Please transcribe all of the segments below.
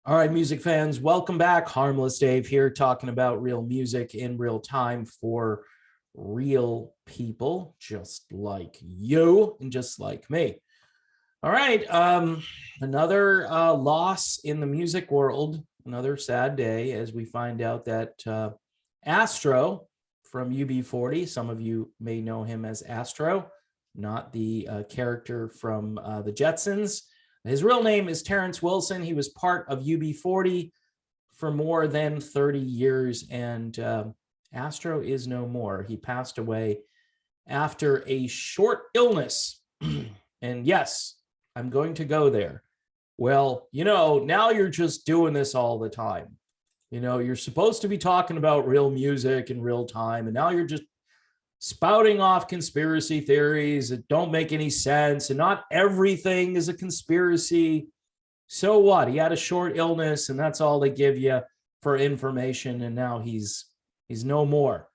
All right, music fans, welcome back. Harmless Dave here, talking about real music in real time for real people just like you and just like me. All right, another loss in the music world, another sad day as we find out that Astro from UB40, some of you may know him as Astro, not the character from the Jetsons. His real name is Terrence Wilson. He was part of UB40 for more than 30 years, and Astro is no more. He passed away after a short illness. And yes, I'm going to go there. Well, now you're just doing this all the time. You're supposed to be talking about real music in real time, and now you're just spouting off conspiracy theories that don't make any sense, and not everything is a conspiracy. So what? He had a short illness, and that's all they give you for information, and now he's no more.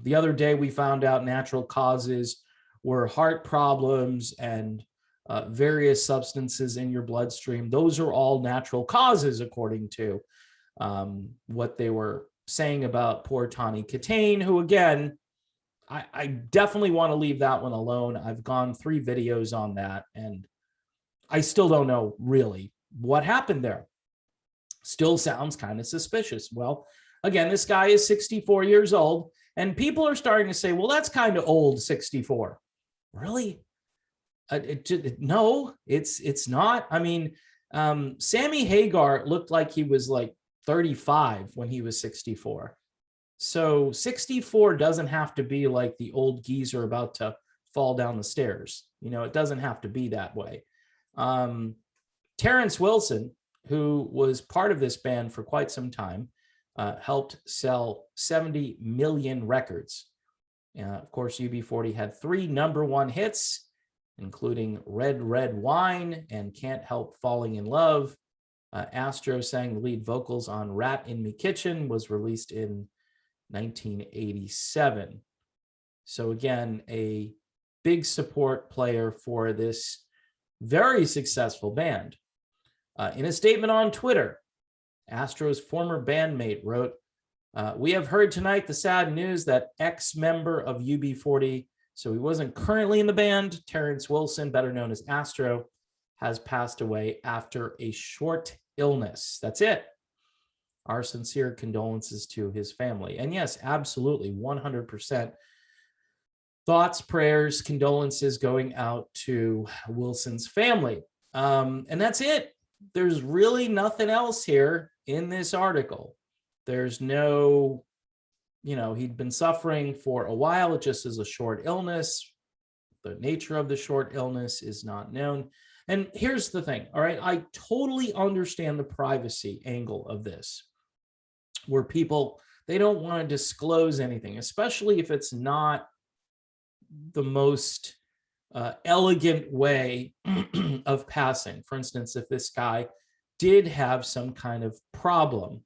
The other day, we found out natural causes were heart problems and various substances in your bloodstream. Those are all natural causes, according to what they were saying about poor Tawny Katane, who, again, I definitely want to leave that one alone. I've gone 3 videos on that, and I still don't know really what happened there. Still sounds kind of suspicious. Well, again, this guy is 64 years old, and people are starting to say, well, that's kind of old, 64. Really? No, it's not. I mean, Sammy Hagar looked like he was like 35 when he was 64. So 64 doesn't have to be like the old geezer about to fall down the stairs. It doesn't have to be that way. Terrence Wilson, who was part of this band for quite some time, helped sell 70 million records. Of course, UB40 had 3 #1 hits, including Red, Red Wine and Can't Help Falling in Love. Astro sang the lead vocals on Rat in Me Kitchen, was released in 1987. So again, a big support player for this very successful band. In a statement on Twitter, Astro's former bandmate wrote, "We have heard tonight the sad news that ex-member of UB40, so he wasn't currently in the band, Terrence Wilson, better known as Astro, has passed away after a short illness." That's it. Our sincere condolences to his family. And yes, absolutely, 100%. Thoughts, prayers, condolences going out to Wilson's family. And that's it. There's really nothing else here in this article. There's no, he'd been suffering for a while. It just is a short illness. The nature of the short illness is not known. And here's the thing, all right? I totally understand the privacy angle of this, where people, they don't want to disclose anything, especially if it's not the most elegant way of passing. For instance, if this guy did have some kind of problem,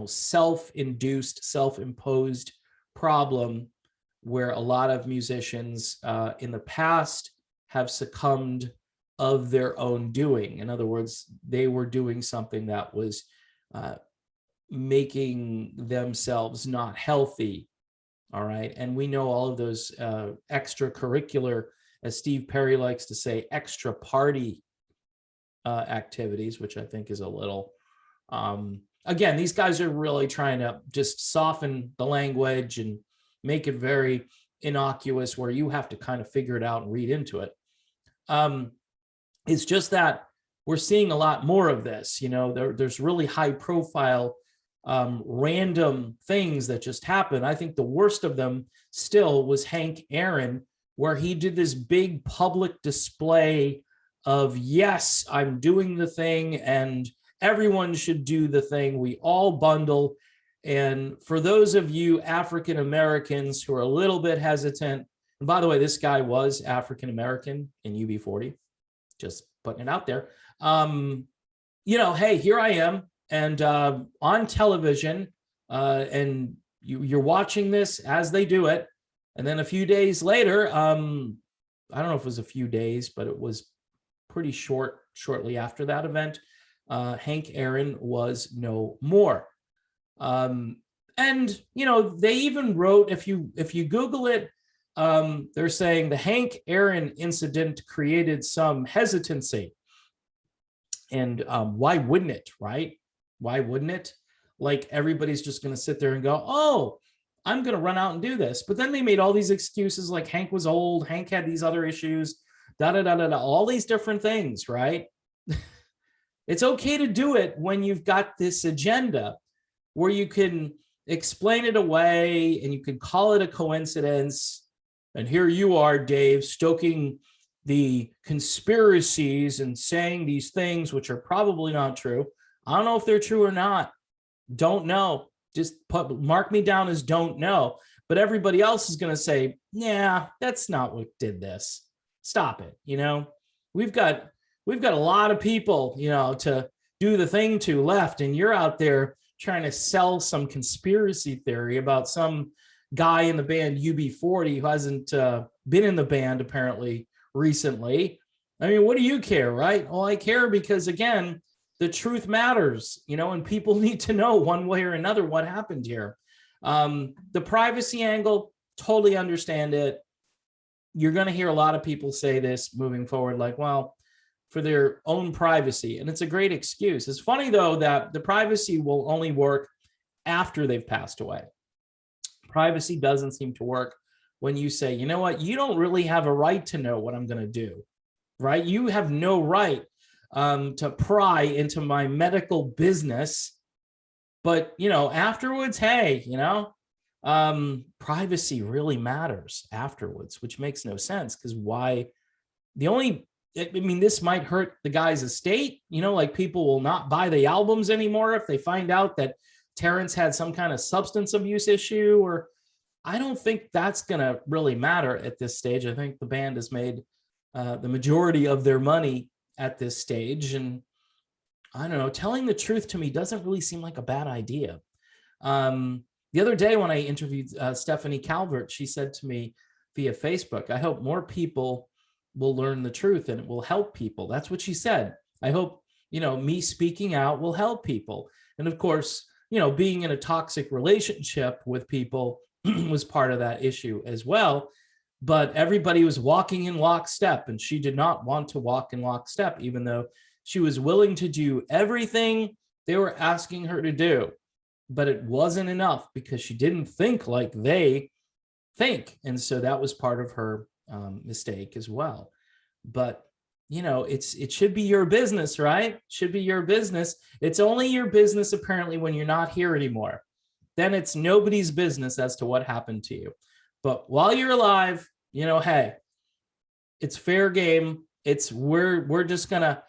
self-induced, self-imposed problem, where a lot of musicians in the past have succumbed of their own doing. In other words, they were doing something that was making themselves not healthy. All right. And we know all of those extracurricular, as Steve Perry likes to say, extra party activities, which I think is a little, again, these guys are really trying to just soften the language and make it very innocuous, where you have to kind of figure it out and read into it. It's just that we're seeing a lot more of this. There's really high profile random things that just happen. I think the worst of them still was Hank Aaron, where he did this big public display of, yes, I'm doing the thing and everyone should do the thing. We all bundle. And for those of you African Americans who are a little bit hesitant, and by the way, this guy was African American in UB40, just putting it out there. Hey, here I am. And on television, and you're watching this as they do it. And then a few days later, I don't know if it was a few days, but it was pretty shortly after that event, Hank Aaron was no more. And they even wrote, if you Google it, they're saying the Hank Aaron incident created some hesitancy. And why wouldn't it, right? Why wouldn't it? Like, everybody's just going to sit there and go, oh, I'm going to run out and do this. But then they made all these excuses, like Hank was old, Hank had these other issues, da da da da da, all these different things, right? It's okay to do it when you've got this agenda where you can explain it away and you can call it a coincidence. And here you are, Dave, stoking the conspiracies and saying these things which are probably not true. I don't know if they're true or not. Don't know. Just mark me down as don't know. But everybody else is going to say, yeah, that's not what did this. Stop it. We've got a lot of people, to do the thing to left, and you're out there trying to sell some conspiracy theory about some guy in the band UB40 who hasn't been in the band apparently recently. I mean, what do you care, right? Well, I care because, again, the truth matters, and people need to know one way or another what happened here. The privacy angle, totally understand it. You're going to hear a lot of people say this moving forward, like, well, for their own privacy. And it's a great excuse. It's funny, though, that the privacy will only work after they've passed away. Privacy doesn't seem to work when you say, you know what, you don't really have a right to know what I'm going to do, right? You have no right to pry into my medical business. But, afterwards, hey, privacy really matters afterwards, which makes no sense, because why? This might hurt the guy's estate, like people will not buy the albums anymore if they find out that Terrence had some kind of substance abuse issue, or I don't think that's going to really matter at this stage. I think the band has made the majority of their money at this stage. And I don't know, telling the truth to me doesn't really seem like a bad idea. The other day when I interviewed Stephanie Calvert, she said to me via Facebook, I hope more people will learn the truth and it will help people. That's what she said. I hope, me speaking out will help people. And of course, being in a toxic relationship with people was part of that issue as well. But everybody was walking in lockstep, and she did not want to walk in lockstep, even though she was willing to do everything they were asking her to do. But it wasn't enough because she didn't think like they think. And so that was part of her mistake as well. But it should be your business, right? It should be your business. It's only your business apparently when you're not here anymore. Then it's nobody's business as to what happened to you. But while you're alive, hey, it's fair game. We're just gonna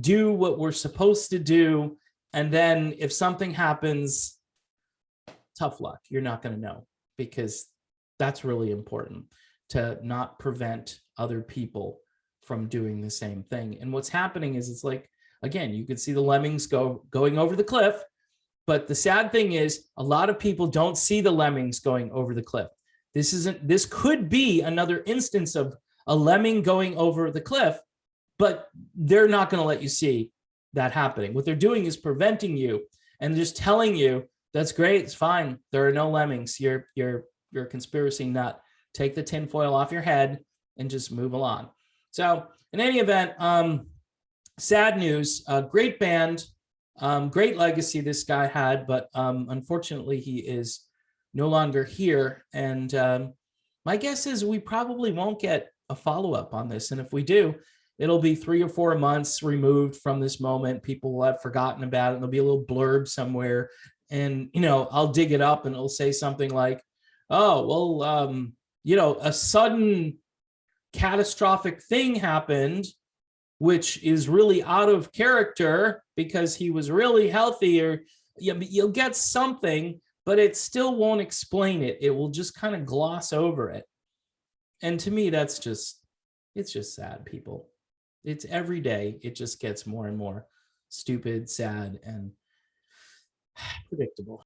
do what we're supposed to do, and then if something happens, tough luck. You're not going to know, because that's really important, to not prevent other people from doing the same thing. And what's happening is, it's like, again, you could see the lemmings going over the cliff, but the sad thing is a lot of people don't see the lemmings going over the cliff. This could be another instance of a lemming going over the cliff, but they're not going to let you see that happening. What they're doing is preventing you and just telling you, that's great, it's fine, there are no lemmings, you're a conspiracy nut, take the tinfoil off your head and just move along. So in any event, sad news. Great band, great legacy this guy had, but unfortunately he is no longer here. And my guess is we probably won't get a follow-up on this. And if we do, it'll be 3 or 4 months removed from this moment. People will have forgotten about it. And there'll be a little blurb somewhere. And, I'll dig it up and it'll say something like, oh, well, a sudden catastrophic thing happened, which is really out of character because he was really healthy, or you'll get something, but it still won't explain it. It will just kind of gloss over it. And to me, it's just sad, people. It's every day. It just gets more and more stupid, sad, and predictable.